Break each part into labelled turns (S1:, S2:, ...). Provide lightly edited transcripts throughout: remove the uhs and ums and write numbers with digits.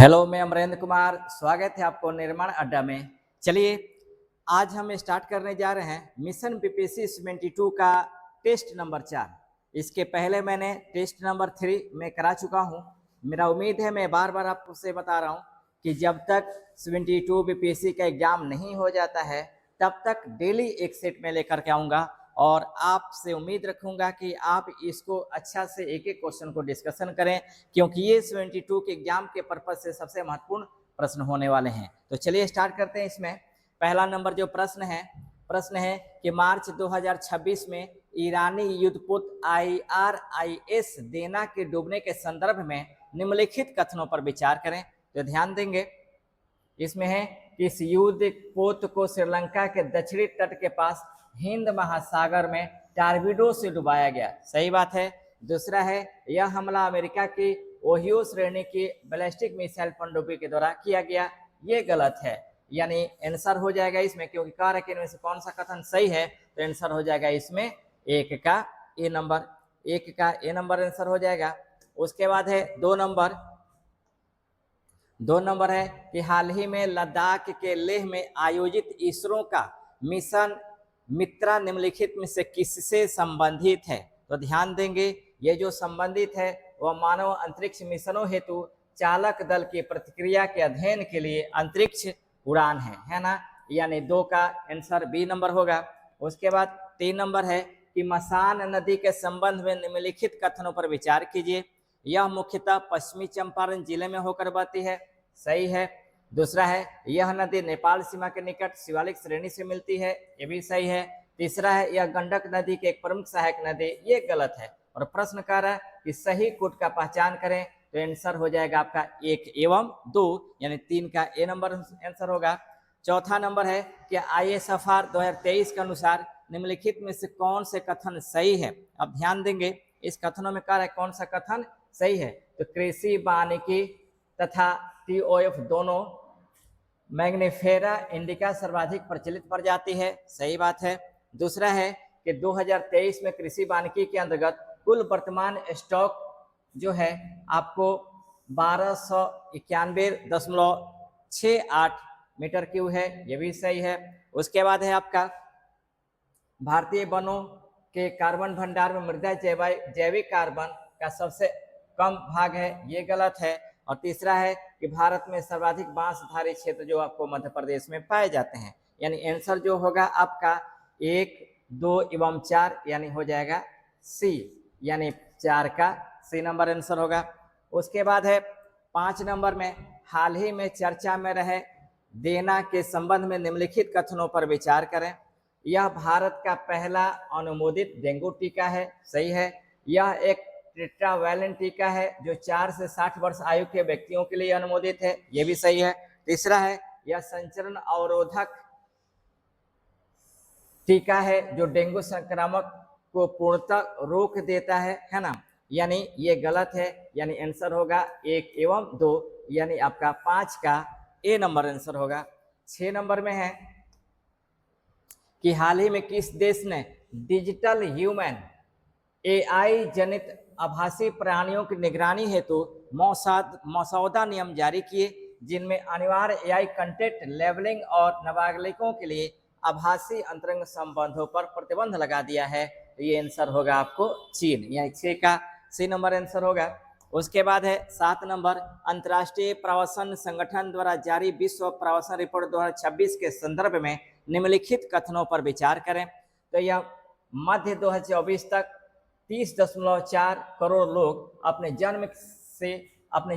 S1: Hello, मैं अमरेंद्र कुमार। स्वागत है आपको निर्माण अड्डा में। चलिए, आज हम स्टार्ट करने जा रहे हैं मिशन बीपीएससी 72 का टेस्ट नंबर 4। इसके पहले मैंने टेस्ट नंबर 3 में करा चुका हूं। मेरा उम्मीद है, मैं बार बार आपको से बता रहा हूं कि जब तक 72 बीपीएससी का एग्जाम नहीं हो जाता है तब तक डेली एक सेट में लेकर के आऊँगा और आपसे उम्मीद रखूंगा कि आप इसको अच्छा से एक एक क्वेश्चन को डिस्कशन करें, क्योंकि ये 72 के एग्जाम के पर्पज से सबसे महत्वपूर्ण प्रश्न होने वाले हैं। तो चलिए स्टार्ट करते हैं। इसमें पहला नंबर जो प्रश्न है कि मार्च 2026 में ईरानी युद्धपोत IRIS देना के डूबने के संदर्भ में निम्नलिखित कथनों पर विचार करें। तो ध्यान देंगे, इसमें है कि इस युद्धपोत को श्रीलंका के दक्षिणी तट के पास हिंद महासागर में टारपीडो से डुबाया गया। सही बात है। दूसरा है, यह हमला अमेरिका की ओहियो श्रेणी की बैलिस्टिक मिसाइल पनडुब्बी के द्वारा किया गया। ये गलत है, यानी आंसर हो जाएगा इसमें, क्योंकि कह रहे कि इनमें से कौन सा कथन सही है, तो आंसर हो जाएगा इसमें एक का ए नंबर आंसर हो जाएगा। उसके बाद है दो नंबर है कि हाल ही में लद्दाख के लेह में आयोजित इसरो का मिशन मित्रा निम्नलिखित में से किससे संबंधित है। तो ध्यान देंगे, ये जो संबंधित है वह मानव अंतरिक्ष मिशनों हेतु चालक दल की प्रतिक्रिया के अध्ययन के लिए अंतरिक्ष उड़ान है ना, यानी 2 का आंसर बी नंबर होगा। उसके बाद 3 नंबर है कि मसान नदी के संबंध में निम्नलिखित कथनों पर विचार कीजिए। यह मुख्यतः पश्चिमी चंपारण जिले में होकर बहती है। सही है। दूसरा है, यह नदी नेपाल सीमा के निकट शिवालिक श्रेणी से मिलती है। ये भी सही है। तीसरा है, यह गंडक नदी की एक प्रमुख सहायक नदी। ये गलत है। और प्रश्न कह रहा है कि सही कोड का पहचान करें, तो आंसर हो जाएगा आपका 1 एवं 2, यानी 3 का ए नंबर आंसर होगा। चौथा नंबर है कि ISFR 2023 के अनुसार निम्नलिखित में से कौन से कथन सही है। अब ध्यान देंगे, इस कथनों में कह रहा है कौन सा कथन सही है। तो कृषि वानिकी तथा TOF दोनों मैग्निफेरा इंडिका सर्वाधिक प्रचलित प्रजाति है। सही बात है। दूसरा है कि 2023 में कृषि वानिकी के अंतर्गत कुल वर्तमान स्टॉक जो है आपको 1291.68 मीटर क्यूब है। ये भी सही है। उसके बाद है आपका भारतीय वनों के कार्बन भंडार में मृदा जैविक कार्बन का सबसे कम भाग है। ये गलत है। और तीसरा है कि भारत में सर्वाधिक बांसधारी क्षेत्र जो आपको मध्य प्रदेश में पाए जाते हैं। यानी आंसर जो होगा आपका 1, 2 एवं 4, यानी हो जाएगा सी, यानी 4 का सी नंबर आंसर होगा। उसके बाद है 5 नंबर में, हाल ही में चर्चा में रहे देना के संबंध में निम्नलिखित कथनों पर विचार करें। यह भारत का पहला अनुमोदित डेंगू टीका है। सही है। यह एक टेट्रावैलेंट टीका है जो 4 से 60 वर्ष आयु के व्यक्तियों के लिए अनुमोदित है। यह भी सही है। तीसरा है, यह संचरण अवरोधक टीका है जो डेंगू संक्रामक को पूर्णतः रोक देता है ना, यानी ये गलत है। यानी आंसर होगा 1 एवं 2, यानी आपका 5 का ए नंबर आंसर होगा। 6 नंबर में है कि हाल ही में किस देश ने डिजिटल ह्यूमन AI जनित आभासी प्राणियों की निगरानी हेतु मसौदा नियम जारी किए, जिनमें अनिवार्य AI कंटेंट लेबलिंग और नाबालिगों के लिए आभासी अंतरंग संबंधों पर प्रतिबंध लगा दिया है। तो ये आंसर होगा आपको चीन, यानी 6 का सी नंबर आंसर होगा। उसके बाद है 7 नंबर, अंतर्राष्ट्रीय प्रवासन संगठन द्वारा जारी विश्व प्रवासन रिपोर्ट 2026 के संदर्भ में निम्नलिखित कथनों पर विचार करें। तो यह मध्य 2024 तक 30.4 करोड़ लोग अपने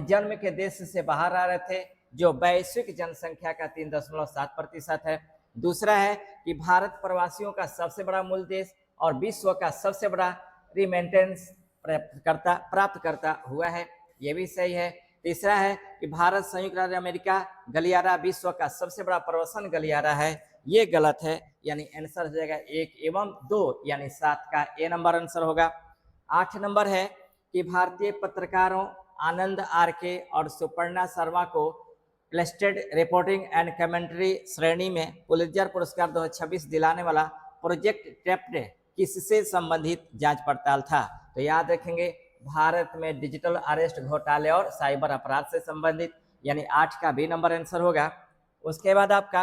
S1: जन्म के देश से बाहर आ रहे थे, जो वैश्विक जनसंख्या का 3.7% है। दूसरा है कि भारत प्रवासियों का सबसे बड़ा मूल देश और विश्व का सबसे बड़ा रिमेंटेंस प्राप्तकर्ता हुआ है। यह भी सही है। तीसरा है कि भारत संयुक्त राज्य अमेरिका गलियारा विश्व का सबसे बड़ा प्रवासन गलियारा है। ये गलत है, यानी आंसर हो जाएगा 1 एवं 2, यानी 7 का ए नंबर आंसर होगा। 8 नंबर है कि भारतीय पत्रकारों आनंद RK और सुपर्णा शर्मा को इलस्ट्रेटेड रिपोर्टिंग एंड कमेंट्री श्रेणी में पुलित्जर पुरस्कार 2026 दिलाने वाला प्रोजेक्ट टेप्ट किससे संबंधित जांच पड़ताल था। तो याद रखेंगे, भारत में डिजिटल अरेस्ट घोटाले और साइबर अपराध से संबंधित। यानी 8 का बी नंबर आंसर होगा। उसके बाद आपका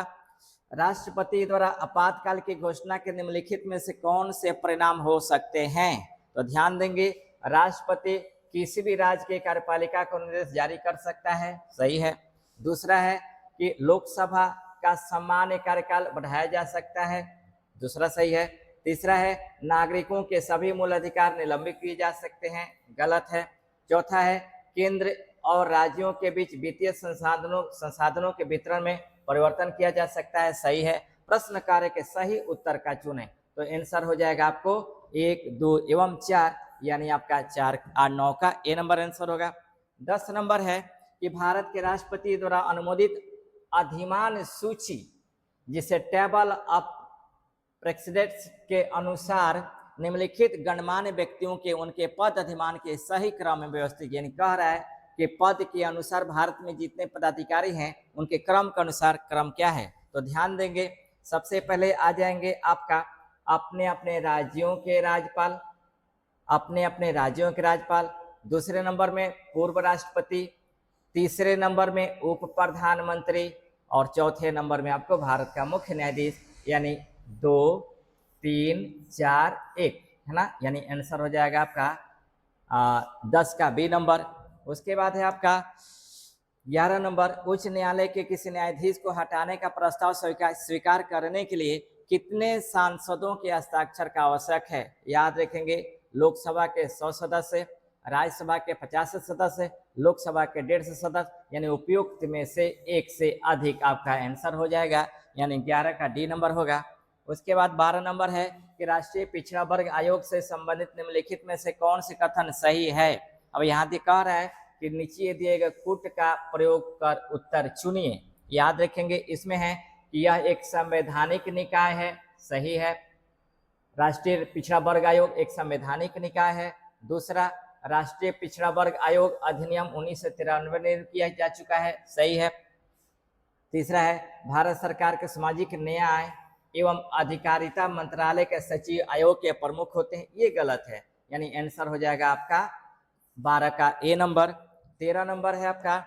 S1: राष्ट्रपति द्वारा आपातकाल की घोषणा के निम्नलिखित में से कौन से परिणाम हो सकते हैं? तो ध्यान देंगे, राष्ट्रपति किसी भी राज्य के कार्यपालिका को निर्देश जारी कर सकता है, सही है। दूसरा है कि लोकसभा का सामान्य कार्यकाल बढ़ाया जा सकता है, दूसरा सही है। तीसरा है नागरिकों के सभी मूल अधिकार निलंबित किए जा सकते हैं, गलत है। चौथा है केंद्र और राज्यों के बीच वित्तीय संसाधनों के वितरण में परिवर्तन किया जा सकता है, सही है। प्रश्न कार्य के सही उत्तर का चुनें। तो आंसर हो जाएगा आपको 1, 2 एवं 4, यानी आपका 4, 8, 9 का ए नंबर आंसर होगा। 10 नंबर है कि भारत के राष्ट्रपति द्वारा अनुमोदित अधिमान सूची, जिसे टेबल ऑफ प्रेसिडेंट्स के अनुसार निम्नलिखित गणमान्य व्यक्तियों के उनके पद अधिमान के सही क्रम में व्यवस्थित, यानी कह रहा है कि पद के अनुसार भारत में जितने पदाधिकारी हैं उनके क्रम के अनुसार क्रम क्या है। तो ध्यान देंगे, सबसे पहले आ जाएंगे आपका अपने अपने राज्यों के राज्यपाल, अपने अपने राज्यों के राज्यपाल। दूसरे नंबर में पूर्व राष्ट्रपति, तीसरे नंबर में उप प्रधानमंत्री और चौथे नंबर में आपको भारत का मुख्य न्यायाधीश, यानी 2, 3, 4, 1 है ना, यानी आंसर हो जाएगा आपका 10 का बी नंबर। उसके बाद है आपका 11 नंबर, उच्च न्यायालय के किसी न्यायाधीश को हटाने का प्रस्ताव स्वीकार करने के लिए कितने सांसदों के हस्ताक्षर का आवश्यक है? याद रखेंगे, लोकसभा के 100 सदस्य, राज्यसभा के 50 सदस्य, लोकसभा के 150 सदस्य, यानी उपयुक्त में से एक से अधिक आपका आंसर हो जाएगा, यानी 11 का डी नंबर होगा। उसके बाद 12 नंबर है कि राष्ट्रीय पिछड़ा वर्ग आयोग से संबंधित निम्नलिखित में से कौन से कथन सही है? अब यहाँ कह रहा है कि नीचे दिए गए कूट का प्रयोग कर उत्तर चुनिए। याद रखेंगे, इसमें है कि यह एक संवैधानिक निकाय है, सही है। राष्ट्रीय पिछड़ा वर्ग आयोग एक संवैधानिक निकाय है। दूसरा, राष्ट्रीय पिछड़ा वर्ग आयोग अधिनियम 1993 में किया जा चुका है, सही है। तीसरा है भारत सरकार के सामाजिक न्याय एवं अधिकारिता मंत्रालय के सचिव आयोग के प्रमुख होते हैं, ये गलत है, यानी आंसर हो जाएगा आपका 12 का ए नंबर। 13 नंबर है आपका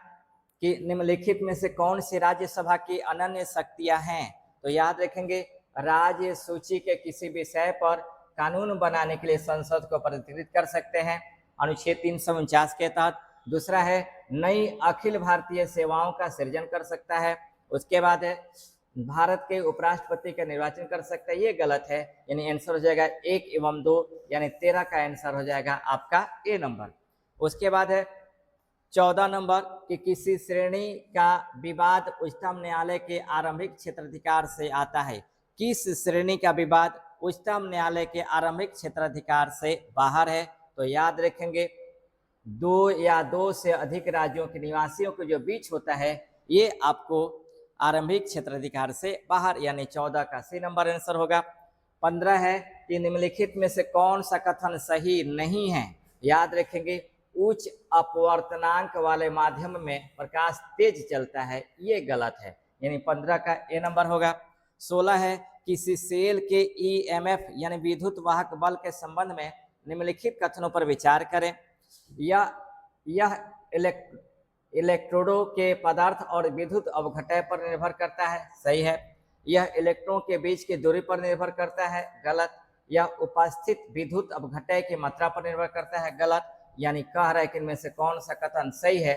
S1: कि निम्नलिखित में से कौन सी राज्यसभा की अनन्य शक्तियां हैं? तो याद रखेंगे, राज्य सूची के किसी विषय पर कानून बनाने के लिए संसद को प्रतिनिधित्व कर सकते हैं, अनुच्छेद 349 के तहत। दूसरा है नई अखिल भारतीय सेवाओं का सृजन कर सकता है। उसके बाद है भारत के उपराष्ट्रपति का निर्वाचन कर सकता है, ये गलत है, यानी आंसर हो जाएगा 1 एवं 2, यानी 13 का आंसर हो जाएगा आपका ए नंबर। उसके बाद है 14 नंबर कि किसी श्रेणी का विवाद उच्चतम न्यायालय के आरंभिक क्षेत्राधिकार से आता है। किस श्रेणी का विवाद उच्चतम न्यायालय के आरंभिक क्षेत्राधिकार से बाहर है? तो याद रखेंगे, 2 या 2 से अधिक राज्यों के निवासियों के जो बीच होता है, ये आपको आरंभिक क्षेत्राधिकार से बाहर, यानी 14 का सी नंबर आंसर होगा। 15 है कि निम्नलिखित में से कौन सा कथन सही नहीं है? याद रखेंगे, उच्च अपवर्तनांक वाले माध्यम में प्रकाश तेज चलता है, ये गलत है, यानी 15 का ए नंबर होगा। 16 है किसी सेल के ईएमएफ यानी विद्युत वाहक बल के संबंध में निम्नलिखित कथनों पर विचार करें। यह इलेक्ट्रोडों के पदार्थ और विद्युत अवघटय पर निर्भर करता है, सही है। यह इलेक्ट्रॉन के बीच की दूरी पर निर्भर करता है, गलत। यह उपस्थित विद्युत अवघटय की मात्रा पर निर्भर करता है, गलत। यानी कह रहा है कि इनमें से कौन सा कथन सही है?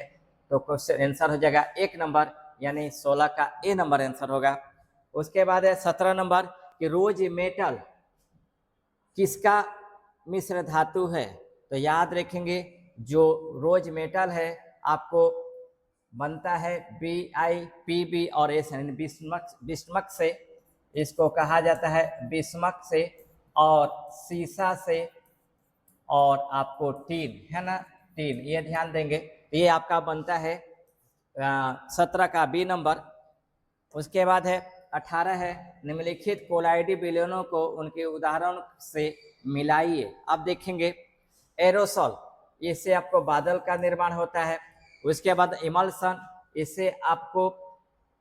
S1: तो क्वेश्चन आंसर हो जाएगा 1 नंबर, यानी 16 का ए नंबर आंसर होगा। उसके बाद है 17 नंबर कि रोज मेटल किसका मिश्र धातु है? तो याद रखेंगे, जो रोज मेटल है आपको बनता है BiPb और एस, बिस्मक से, इसको कहा जाता है बिस्मक से, और सीसा से, और आपको टीन है ना, टीन, ये ध्यान देंगे। ये आपका बनता है 17 का बी नंबर। उसके बाद है 18 है निम्नलिखित कोलाइडी विलयनों को उनके उदाहरण से मिलाइए। अब देखेंगे एरोसोल, इससे आपको बादल का निर्माण होता है। उसके बाद इमल्सन, इससे आपको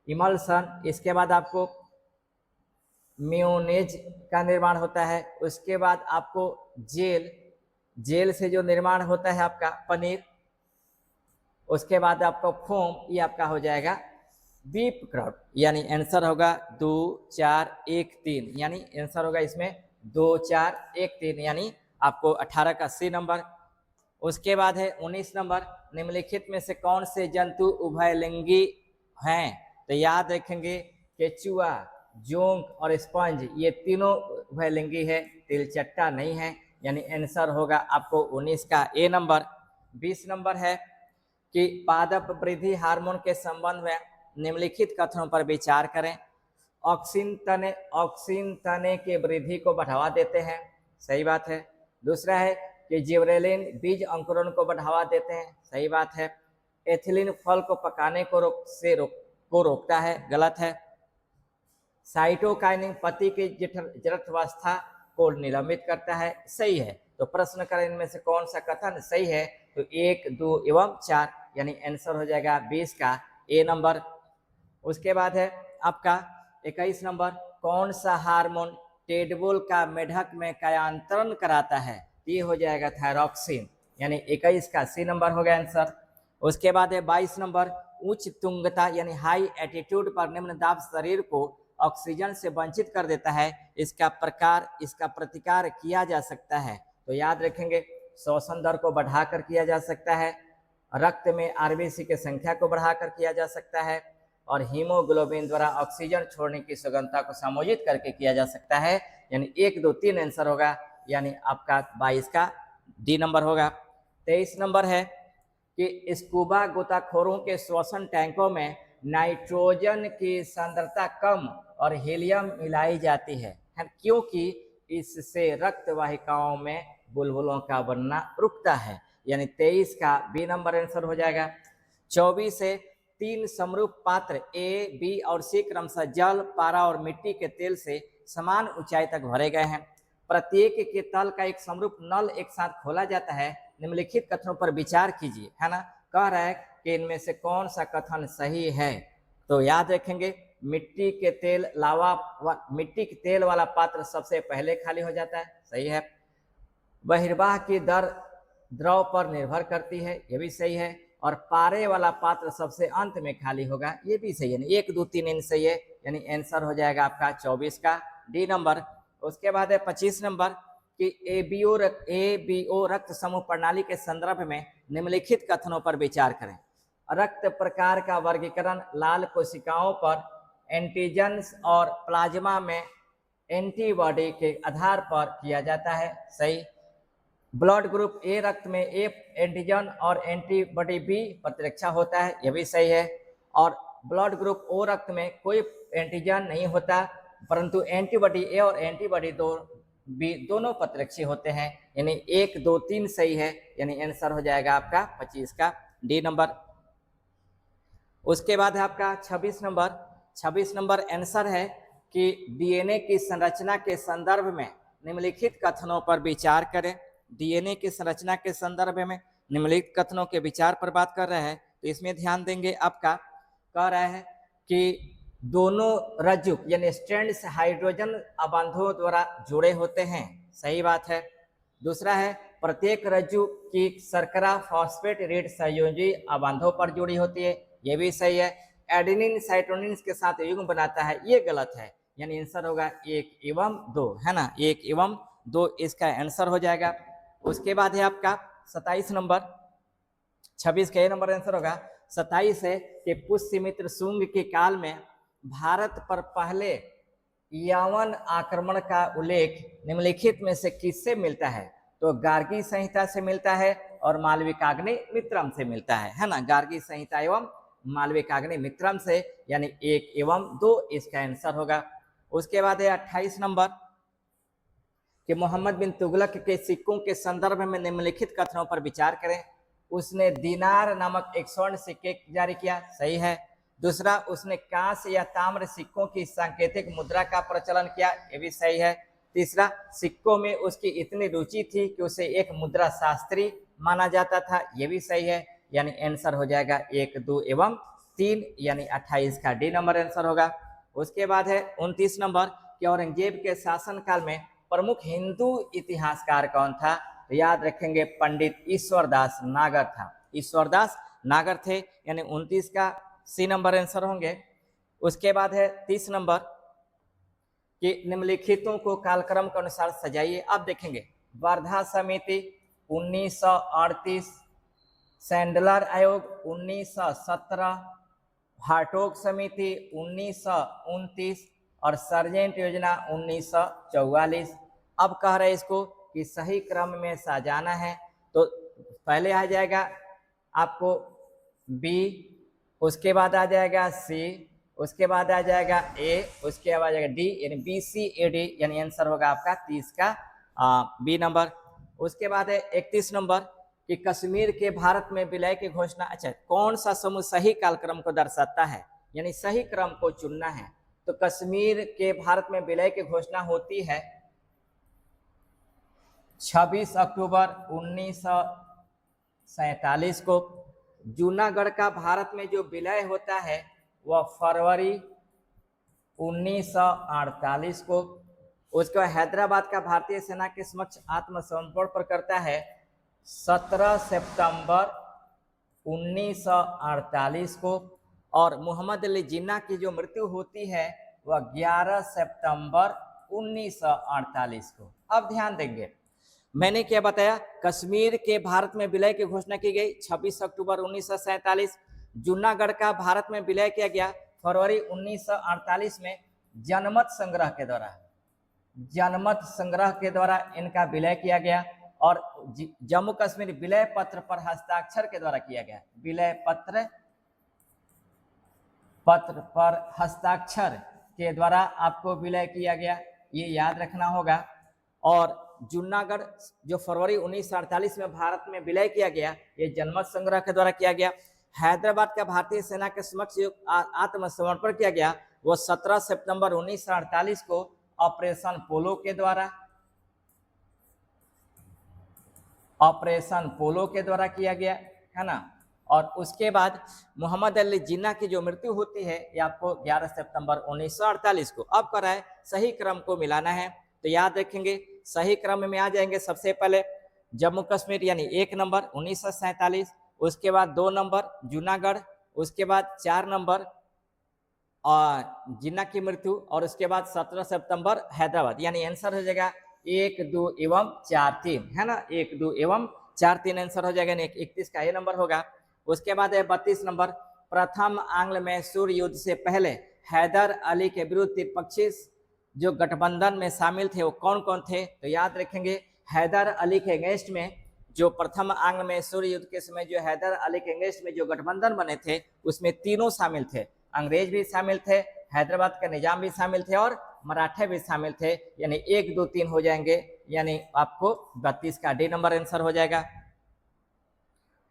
S1: इमल्सन, इसके बाद आपको मेयोनेज का निर्माण होता है। उसके बाद आपको जेल से जो निर्माण होता है आपका पनीर। उसके बाद आपका फोम, ये आपका हो जाएगा बीप क्राउड, यानी आंसर होगा 2 4 1 3, यानी आंसर होगा इसमें 2 4 1 3, यानी आपको 18 का सी नंबर। उसके बाद है 19 नंबर, निम्नलिखित में से कौन से जंतु उभयलिंगी हैं? तो याद रखेंगे केचुआ, जोंक और स्पंज, ये तीनों उभयलिंगी है, तिलचट्टा नहीं है, यानी आंसर होगा आपको 19 का ए नंबर। 20 नंबर है कि पादप वृद्धि हार्मोन के संबंध में निम्नलिखित कथनों पर विचार करें। ऑक्सिन तने के वृद्धि को बढ़ावा देते हैं, सही बात है। दूसरा है कि जिबरेलिन बीज अंकुरण को बढ़ावा देते हैं, सही बात है। एथिलीन फल को पकाने को रोकता है, गलत है। साइटोकाइनिन पति की जठरावस्था को निलंबित करता है, सही है। तो प्रश्न करें इनमें से कौन सा कथन सही है? तो 1 2 एवं 4, यानी आंसर हो जाएगा 20 का ए नंबर। उसके बाद है आपका 21 नंबर, कौन सा हार्मोन टेडबोल का मेढक में कायांतरण कराता है? ये हो जाएगा थायरॉक्सिन, यानी 21 का सी नंबर हो गया आंसर। उसके बाद है 22 नंबर, उच्च तुंगता यानी हाई एटीट्यूड पर निम्न दाब शरीर को ऑक्सीजन से वंचित कर देता है, इसका प्रतिकार किया जा सकता है। तो याद रखेंगे श्वसन दर को बढ़ाकर किया जा सकता है, रक्त में आरबीसी की संख्या को बढ़ाकर किया जा सकता है, और हीमोग्लोबिन द्वारा ऑक्सीजन छोड़ने की सुगमता को समायोजित करके किया जा सकता है, यानी 1 2 3 आंसर होगा, यानी आपका 22 का डी नंबर होगा। 23 नंबर है कि स्कूबा गोताखोरों के श्वसन टैंकों में नाइट्रोजन की सांद्रता कम और हीलियम मिलाई जाती है, क्योंकि इससे रक्त वाहिकाओं में बुलबुलों का बनना रुकता है, यानी 23 का बी नंबर आंसर हो जाएगा। 24 से 3 समरूप पात्र ए, बी और सी क्रमशः जल, पारा और मिट्टी के तेल से समान ऊंचाई तक भरे गए हैं। प्रत्येक के तल का एक समरूप नल एक साथ खोला जाता है। निम्नलिखित कथनों पर विचार कीजिए, है ना। कह रहा है कि इनमें से कौन सा कथन सही है? तो याद रखेंगे मिट्टी के तेल वाला पात्र सबसे पहले खाली हो जाता है, सही है। बहिर्वाह की दर द्रव पर निर्भर करती है, ये भी सही है। और पारे वाला पात्र सबसे अंत में खाली होगा, ये भी सही है। 1 2 3 इन सही है, यानी आंसर हो जाएगा आपका 24 का डी नंबर। उसके बाद है 25 नंबर कि एबीओ रक्त समूह प्रणाली के संदर्भ में निम्नलिखित कथनों पर विचार करें। रक्त प्रकार का वर्गीकरण लाल कोशिकाओं पर एंटीजन्स और प्लाज्मा में एंटीबॉडी के आधार पर किया जाता है, सही। ब्लड ग्रुप ए रक्त में ए एंटीजन और एंटीबॉडी बी प्रतिरक्षा होता है, यह भी सही है। और ब्लड ग्रुप ओ रक्त में कोई एंटीजन नहीं होता, परंतु एंटीबॉडी ए और एंटीबॉडी दोनों प्रतिरक्षी होते हैं, यानी 1 2 3 सही है, यानी आंसर हो जाएगा आपका 25 का डी नंबर। उसके बाद है आपका 26 नंबर। 26 नंबर आंसर है कि डीएनए की संरचना के संदर्भ में निम्नलिखित कथनों पर विचार करें। डीएनए की संरचना के संदर्भ में निम्नलिखित कथनों के विचार पर बात कर रहे हैं, तो इसमें ध्यान देंगे। आपका कह रहा है कि दोनों रज्जु यानी स्ट्रैंड्स हाइड्रोजन अबंधों द्वारा जुड़े होते हैं, सही बात है। दूसरा है प्रत्येक रज्जु की शर्करा फॉस्फेट रीढ़ संयोजी अबंधों पर जुड़ी होती है, ये भी सही है। एडेनिन साइटोनिन के साथ युग्म बनाता है, ये गलत है, यानी आंसर होगा 1 एवं 2, है ना। 1 एवं 2 इसका आंसर हो जाएगा। उसके बाद है आपका 27 नंबर। 26 का ए नंबर आंसर होगा। 27 है कि पुष्यमित्र शुंग के काल में भारत पर पहले यवन आक्रमण का उल्लेख निम्नलिखित में से किससे मिलता है? तो गार्गी संहिता से मिलता है और मालविकाग्नि मित्रम से मिलता है ना। गार्गी संहिता एवं मालविकाग्नि मित्रम से, यानी 1 एवं 2 इसका आंसर होगा। उसके बाद है 28 नंबर कि मोहम्मद बिन तुगलक के सिक्कों के संदर्भ में निम्नलिखित कथनों पर विचार करें। उसने दीनार नामक एक स्वर्ण सिक्के जारी किया, सही है। दूसरा, उसने कांस्य या ताम्र सिक्कों की सांकेतिक मुद्रा का प्रचलन किया, ये भी सही है। तीसरा, सिक्कों में उसकी इतनी रुचि थी कि उसे एक मुद्रा शास्त्री माना जाता था, ये भी सही है, यानी आंसर हो जाएगा 1 2 एवं 3, यानी 28 का डी नंबर आंसर होगा। उसके बाद है 29 नंबर कि औरंगजेब के शासनकाल में प्रमुख हिंदू इतिहासकार कौन था? तो याद रखेंगे पंडित ईश्वरदास नागर था। ईश्वरदास नागर थे, यानी 29 का सी नंबर आंसर होंगे। उसके बाद है 30 नंबर कि निम्नलिखितों को कालक्रम के अनुसार सजाइए। अब देखेंगे वर्धा समिति 1938, सैंडलर आयोग 1917, हार्टोग समिति 1929 और सर्जेंट योजना 1944। अब कह रहे इसको कि सही क्रम में सजाना है, तो पहले आ जाएगा आपको बी, उसके बाद आ जाएगा सी, उसके बाद आ जाएगा ए, उसके बाद आ जाएगा डी, यानी बी सी ए डी, यानी आंसर होगा आपका 30 का बी नंबर। उसके बाद है 31 नंबर कि कश्मीर के भारत में विलय की घोषणा, अच्छा कौन सा समूह सही कालक्रम को दर्शाता है, यानी सही क्रम को चुनना है। तो कश्मीर के भारत में विलय की घोषणा होती है 26 अक्टूबर 1947 को। जूनागढ़ का भारत में जो विलय होता है वह फरवरी 1948 को। उसके बाद हैदराबाद का भारतीय सेना के समक्ष आत्मसमर्पण करता है 17 सितंबर 1948 को। और मोहम्मद अली जिन्ना की जो मृत्यु होती है वह 11 सितंबर 1948 को। अब ध्यान देंगे, मैंने क्या बताया, कश्मीर के भारत में विलय की घोषणा की गई 26 अक्टूबर 1947, जूनागढ़ का भारत में विलय किया गया फरवरी 1948 में जनमत संग्रह के द्वारा, जनमत संग्रह के द्वारा इनका विलय किया गया। और जम्मू कश्मीर विलय पत्र पर हस्ताक्षर के द्वारा किया गया, विलय पत्र पर हस्ताक्षर के द्वारा आपको विलय किया गया, ये याद रखना होगा। और जूनागढ़ जो फरवरी 1948 में भारत में विलय किया गया, ये जनमत संग्रह के द्वारा किया गया। हैदराबाद का भारतीय सेना के समक्ष जो आत्मसमर्पण किया गया वो 17 सितंबर 1948 को ऑपरेशन पोलो के द्वारा, ऑपरेशन पोलो के द्वारा किया गया है ना। और उसके बाद मोहम्मद अली जिन्ना की जो मृत्यु होती है ये आपको 11 सितंबर 1948 को। अब कर रहा है सही क्रम को मिलाना है, तो याद रखेंगे सही क्रम में आ जाएंगे सबसे पहले जम्मू कश्मीर यानी 1 नंबर 1947, उसके बाद 2 नंबर जूनागढ़, उसके बाद 4 नंबर जिन्ना की मृत्यु, और उसके बाद 17 सितंबर हैदराबाद, यानी आंसर हो जाएगा 1, 2 एवं 4, 3 है ना, 1, 2 एवं 4, 3 आंसर हो जाएगा। 31 का ये नंबर होगा। उसके बाद है 32 नंबर, प्रथम आंग्ल मैसूर युद्ध से पहले हैदर अली के विरुद्ध त्रिपक्षीय जो गठबंधन में शामिल थे वो कौन कौन थे, तो याद रखेंगे हैदर अली के अगेंस्ट में जो प्रथम आंग्ल मैसूर युद्ध के समय जो हैदर अली के अगेंस्ट में जो गठबंधन बने थे उसमें तीनों शामिल थे, अंग्रेज भी शामिल थे, हैदराबाद के निजाम भी शामिल थे और मराठे भी शामिल थे, यानी 1, 2, 3 हो जाएंगे, यानी आपको 32 का डी नंबर आंसर हो जाएगा।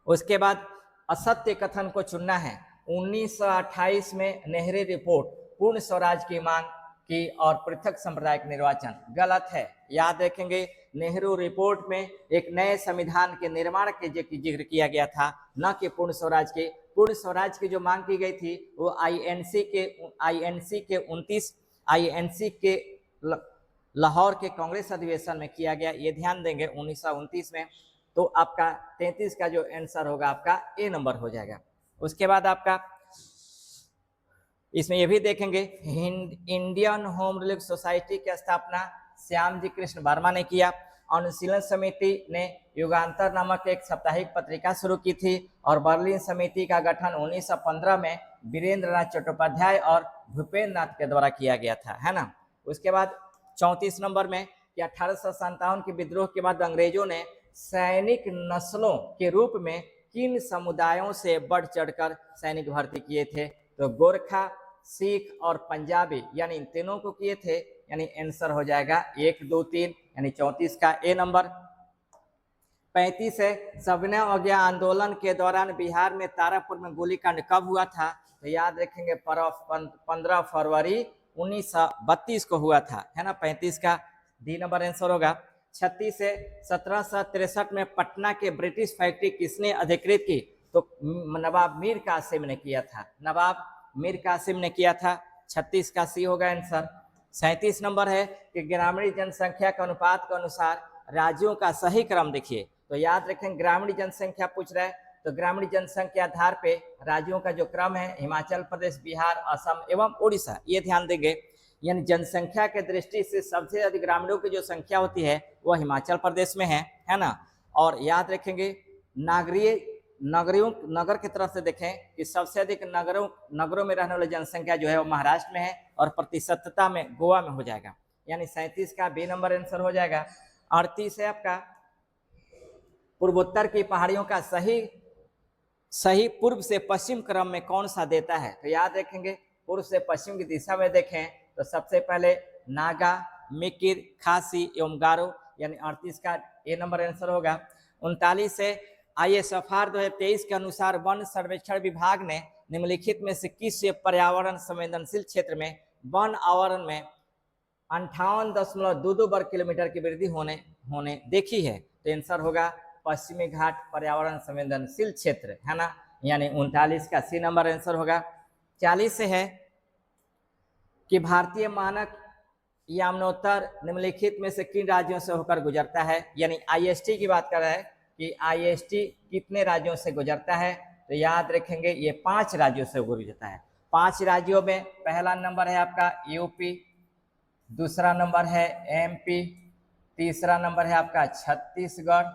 S1: उसके बाद असत्य कथन को चुनना है। 1928 में नेहरू रिपोर्ट पूर्ण स्वराज की मांग की और पृथक सांप्रदायिक निर्वाचन, गलत है। याद रखेंगे नेहरू रिपोर्ट में एक नए संविधान के निर्माण के जिक्र किया गया था, न कि पूर्ण स्वराज के। पूर्ण स्वराज की जो मांग की गई थी वो आईएनसी के लाहौर के कांग्रेस अधिवेशन में किया गया, ये ध्यान देंगे 1929 में। तो आपका 33 का जो आंसर होगा आपका ए नंबर हो जाएगा। उसके बाद आपका इसमें ये भी देखेंगे इंडियन होम रूल सोसाइटी की स्थापना श्याम जी कृष्ण वर्मा ने किया। अनुशीलन समिति ने युगांतर नामक एक साप्ताहिक पत्रिका शुरू की थी और बर्लिन समिति का गठन 1915 में वीरेंद्र नाथ चट्टोपाध्याय और भूपेंद्र नाथ के द्वारा किया गया था, है ना। उसके बाद 34 नंबर में कि 1857 के विद्रोह के बाद अंग्रेजों ने सैनिक नस्लों के रूप में किन समुदायों से बढ़ चढ़कर सैनिक भर्ती किए थे, तो गोरखा, सिख और पंजाबी, यानी इन तीनों को किए थे, यानी आंसर हो जाएगा 1, 2, 3, यानी 34 का ए नंबर। 35 है सविनय अवज्ञा आंदोलन के दौरान बिहार में तारापुर में गोलीकांड कब हुआ था, तो याद रखेंगे 15 फरवरी 1932 को हुआ था, है ना। 35 का डी नंबर आंसर होगा। 36 है 1763 में पटना के ब्रिटिश फैक्ट्री किसने अधिकृत की, तो नवाब मीर कासिम ने किया था, नवाब मीर कासिम ने किया था। 36 का सी होगा आंसर। 37 नंबर है कि ग्रामीण जनसंख्या के अनुपात के अनुसार राज्यों का सही क्रम देखिए, तो याद रखें ग्रामीण जनसंख्या पूछ रहा है तो ग्रामीण जनसंख्या के आधार पे राज्यों का जो क्रम है हिमाचल प्रदेश, बिहार, असम एवं उड़ीसा, ये ध्यान देंगे। यानी जनसंख्या के दृष्टि से सबसे अधिक ग्रामीणों की जो संख्या होती है वह हिमाचल प्रदेश में है ना। और याद रखेंगे नगर की तरफ से देखें कि सबसे अधिक नगरों में रहने वाली जनसंख्या जो है वो महाराष्ट्र में है और प्रतिशतता में गोवा में हो जाएगा। यानी 37 का बी नंबर आंसर हो जाएगा। 38 है आपका पूर्वोत्तर की पहाड़ियों का सही पूर्व से पश्चिम क्रम में कौन सा देता है। तो याद रखेंगे पूर्व से पश्चिम की दिशा में देखें तो सबसे पहले नागा, मिकिर, खासी एवं गारो, यानी 38 का ए नंबर आंसर होगा। 39 से ISFR 2023 के अनुसार वन सर्वेक्षण विभाग ने निम्नलिखित में से किस पर्यावरण संवेदनशील क्षेत्र में वन आवरण में 58.22 वर्ग किलोमीटर की वृद्धि होने देखी है। तो आंसर होगा पश्चिमी घाट पर्यावरण संवेदनशील क्षेत्र, है ना। यानी 39 का सी नंबर आंसर होगा। 40 से है कि भारतीय मानक यामनोत्तर निम्नलिखित में से किन राज्यों से होकर गुजरता है। यानी IST की बात कर रहा है कि IST कितने राज्यों से गुजरता है। तो याद रखेंगे ये 5 राज्यों से गुजरता है। 5 राज्यों में पहला नंबर है आपका यूपी, दूसरा नंबर है MP, तीसरा नंबर है आपका छत्तीसगढ़,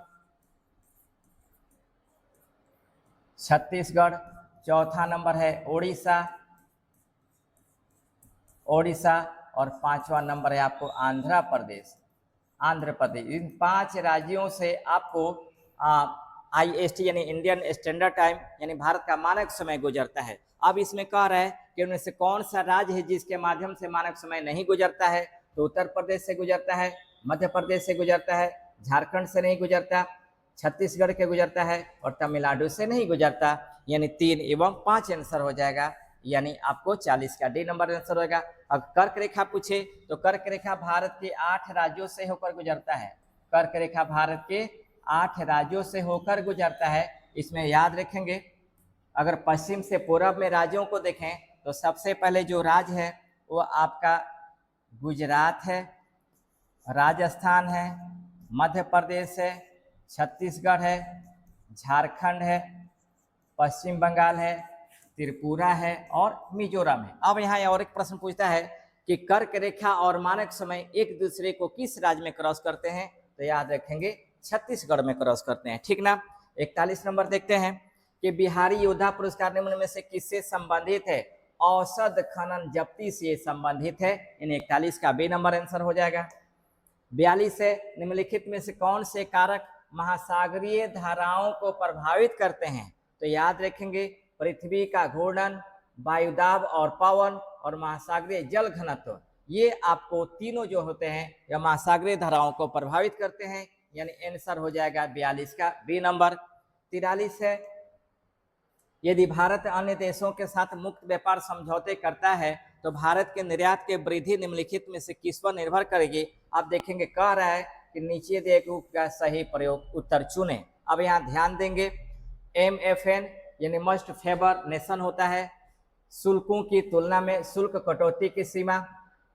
S1: चौथा नंबर है ओडिशा और 5वां नंबर है आपको आंध्र प्रदेश। इन 5 राज्यों से आपको IST यानी इंडियन स्टैंडर्ड टाइम यानी भारत का मानक समय गुजरता है। अब इसमें कह रहा है कि उनमें से कौन सा राज्य है जिसके माध्यम से मानक समय नहीं गुजरता है। तो उत्तर प्रदेश से गुजरता है, मध्य प्रदेश से गुजरता है, झारखंड से नहीं गुजरता, छत्तीसगढ़ के गुजरता है और तमिलनाडु से नहीं गुजरता। यानी 3 एवं 5 आंसर हो जाएगा। यानी आपको 40 का डी नंबर आंसर होगा। अब कर्क रेखा पूछे तो कर्क रेखा भारत के 8 राज्यों से होकर गुजरता है। कर्क रेखा भारत के 8 राज्यों से होकर गुजरता है। इसमें याद रखेंगे अगर पश्चिम से पूर्व में राज्यों को देखें तो सबसे पहले जो राज्य है वो आपका गुजरात है, राजस्थान है, मध्य प्रदेश है, छत्तीसगढ़ है, झारखंड है, पश्चिम बंगाल है, त्रिपुरा है और मिजोरम है। अब यहाँ और एक प्रश्न पूछता है कि कर्क रेखा और मानक समय एक दूसरे को किस राज्य में क्रॉस करते हैं। तो याद रखेंगे छत्तीसगढ़ में क्रॉस करते हैं, ठीक ना। 41 नंबर देखते हैं कि बिहारी योद्धा पुरस्कार निम्न में से किससे संबंधित है। औषध खनन जब्ती से संबंधित है। इन 41 का बी नंबर आंसर हो जाएगा। 42 से निम्नलिखित में से कौन से कारक महासागरीय धाराओं को प्रभावित करते हैं। तो याद रखेंगे पृथ्वी का घूर्णन, वायुदाब और पवन और महासागरीय जल घनत्व, ये आपको तीनों जो होते हैं यह महासागरीय धाराओं को प्रभावित करते हैं। यानी आंसर हो जाएगा 42 का बी नंबर। 43 है यदि भारत अन्य देशों के साथ मुक्त व्यापार समझौते करता है तो भारत के निर्यात के वृद्धि निम्नलिखित में से किस पर निर्भर करेगी। आप देखेंगे कह रहा है कि नीचे दिए गए का सही प्रयोग उत्तर चुने। अब यहाँ ध्यान देंगे MFN यानी मस्ट फेवर नेशन होता है। शुल्कों की तुलना में शुल्क कटौती की सीमा,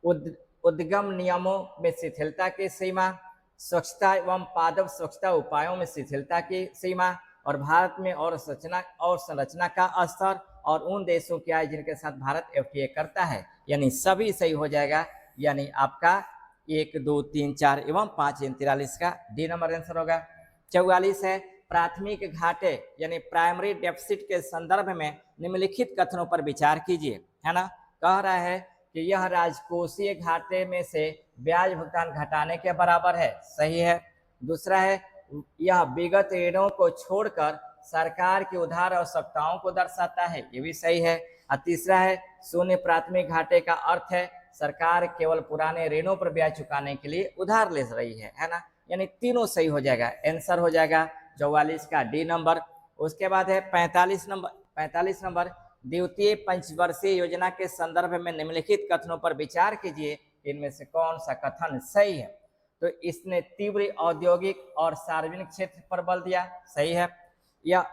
S1: उद्गम नियमों में शिथिलता की सीमा, स्वच्छता एवं पादप स्वच्छता उपायों में शिथिलता की सीमा और भारत में और संरचना का स्तर और उन देशों की आय जिनके साथ भारत FTA करता है। यानी सभी सही हो जाएगा। यानी आपका 1, 2, 3, 4 एवं 5 43 का डी नंबर आंसर होगा। 44 है प्राथमिक घाटे यानी प्राइमरी डेफिसिट के संदर्भ में निम्नलिखित कथनों पर विचार कीजिए, है ना। कह रहा है कि यह राजकोषीय घाटे में से ब्याज भुगतान घटाने के बराबर है, सही है। दूसरा है यह विगत ऋणों को छोड़कर सरकार की उधार आवश्यकताओं को दर्शाता है, ये भी सही है। और तीसरा है शून्य प्राथमिक घाटे का अर्थ है सरकार केवल पुराने ऋणों पर ब्याज चुकाने के लिए उधार ले रही है ना। यानी तीनों सही हो जाएगा। आंसर हो जाएगा 44 का डी नंबर। उसके बाद है 45 नंबर द्वितीय पंचवर्षीय योजना के संदर्भ में निम्नलिखित कथनों पर विचार कीजिए, इनमें से कौन सा कथन सही है। तो इसने तीव्र औद्योगिक और सार्वजनिक क्षेत्र पर बल दिया, सही है। यह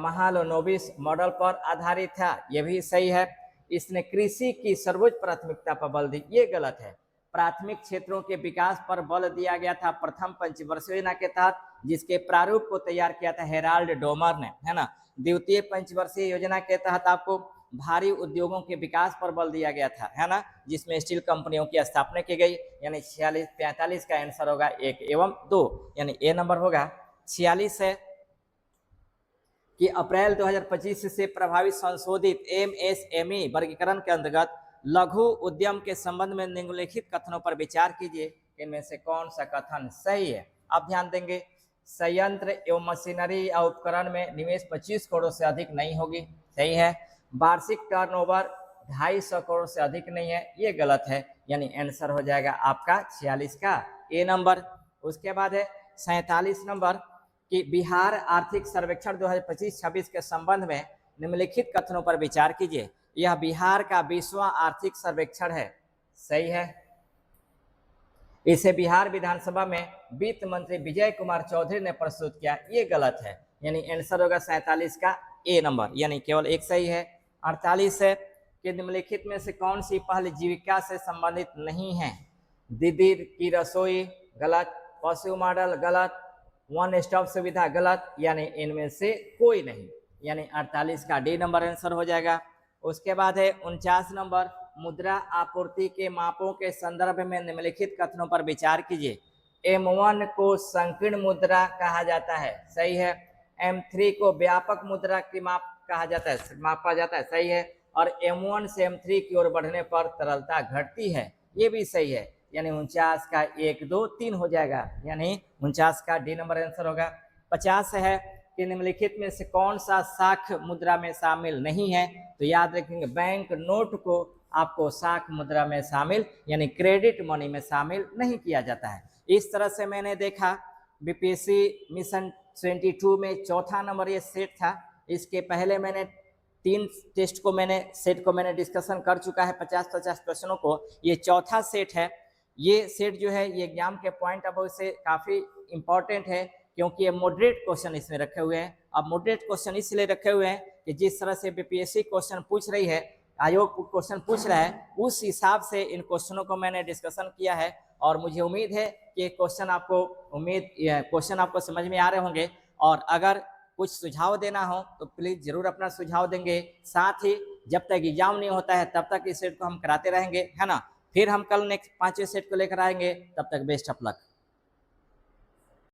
S1: महालोनोबिस मॉडल पर आधारित था, यह भी सही है। इसने कृषि की सर्वोच्च प्राथमिकता पर बल दी, ये गलत है। प्राथमिक क्षेत्रों के विकास पर बल दिया गया था प्रथम पंचवर्षीय योजना के तहत, जिसके प्रारूप को तैयार किया था हेराल्ड डोमर ने, है ना। द्वितीय पंचवर्षीय योजना के तहत आपको भारी उद्योगों के विकास पर बल दिया गया था, है ना, जिसमें स्टील कंपनियों की स्थापना की गई। यानी 46 45 का आंसर होगा 1 एवं 2, यानी ए नंबर होगा। 46 है कि अप्रैल 2025 से प्रभावित संशोधित एमएसएमई वर्गीकरण के अंतर्गत लघु उद्यम के संबंध में निम्नलिखित कथनों पर विचार कीजिए, इनमें से कौन सा कथन सही है। आप ध्यान देंगे, संयंत्र एवं मशीनरी या उपकरण में निवेश 25 करोड़ से अधिक नहीं होगी, सही है। वार्षिक टर्नओवर 250 करोड़ से अधिक नहीं है, ये गलत है, यानी आंसर हो जाएगा आपका 46 का ए नंबर। उसके बाद है 47 नंबर कि बिहार आर्थिक सर्वेक्षण 2025-26 के संबंध में निम्नलिखित कथनों पर विचार कीजिए। यह बिहार का 20वां आर्थिक सर्वेक्षण है, सही है। इसे बिहार विधानसभा में वित्त मंत्री विजय कुमार चौधरी ने प्रस्तुत किया, ये गलत है, यानी आंसर होगा 47 का ए नंबर, यानी केवल एक सही है। 48 है कि निम्नलिखित में से कौन सी पहल जीविका से संबंधित नहीं है। दीदी की रसोई गलत, पशु मॉडल गलत, वन स्टॉप सुविधा गलत, यानी इनमें से कोई नहीं, यानी 48 का डी नंबर आंसर हो जाएगा। उसके बाद है 49 नंबर, मुद्रा आपूर्ति के मापों के संदर्भ में निम्नलिखित कथनों पर विचार कीजिए। M1 को संकीर्ण मुद्रा कहा जाता है, सही है। M3 को व्यापक मुद्रा की माप कहा जाता है, मापा जाता है, सही है। और M1 से M3 की ओर बढ़ने पर तरलता घटती है, ये भी सही है, यानी 49 का 1 2 3 हो जाएगा, यानी 49 का डी नंबर आंसर होगा। 50 है कि निम्नलिखित में से कौन सा साख मुद्रा में शामिल नहीं है, तो याद रखेंगे बैंक नोट को आपको साख मुद्रा में शामिल यानी क्रेडिट मनी में शामिल नहीं किया जाता है। इस तरह से मैंने देखा बीपीएससी मिशन 22 में चौथा नंबर ये सेट था। इसके पहले मैंने 3 टेस्ट को सेट को मैंने डिस्कशन कर चुका है 50-50 क्वेश्चनों को, ये चौथा सेट है। ये सेट जो है ये एग्जाम के पॉइंट ऑफ व्यू से काफ़ी इंपॉर्टेंट है, क्योंकि ये मॉडरेट क्वेश्चन इसमें रखे हुए हैं। अब मॉडरेट क्वेश्चन इसलिए रखे हुए हैं कि जिस तरह से बीपीएससी क्वेश्चन पूछ रही है, आयोग क्वेश्चन पूछ रहा है, उस हिसाब से इन क्वेश्चनों को मैंने डिस्कशन किया है। और मुझे उम्मीद है कि क्वेश्चन आपको समझ में आ रहे होंगे। और अगर कुछ सुझाव देना हो तो प्लीज़ ज़रूर अपना सुझाव देंगे। साथ ही जब तक एग्जाम नहीं होता है तब तक इस सेट को हम कराते रहेंगे, है ना। फिर हम कल नेक्स्ट 5वें सेट को लेकर आएंगे, तब तक बेस्ट ऑफ लक।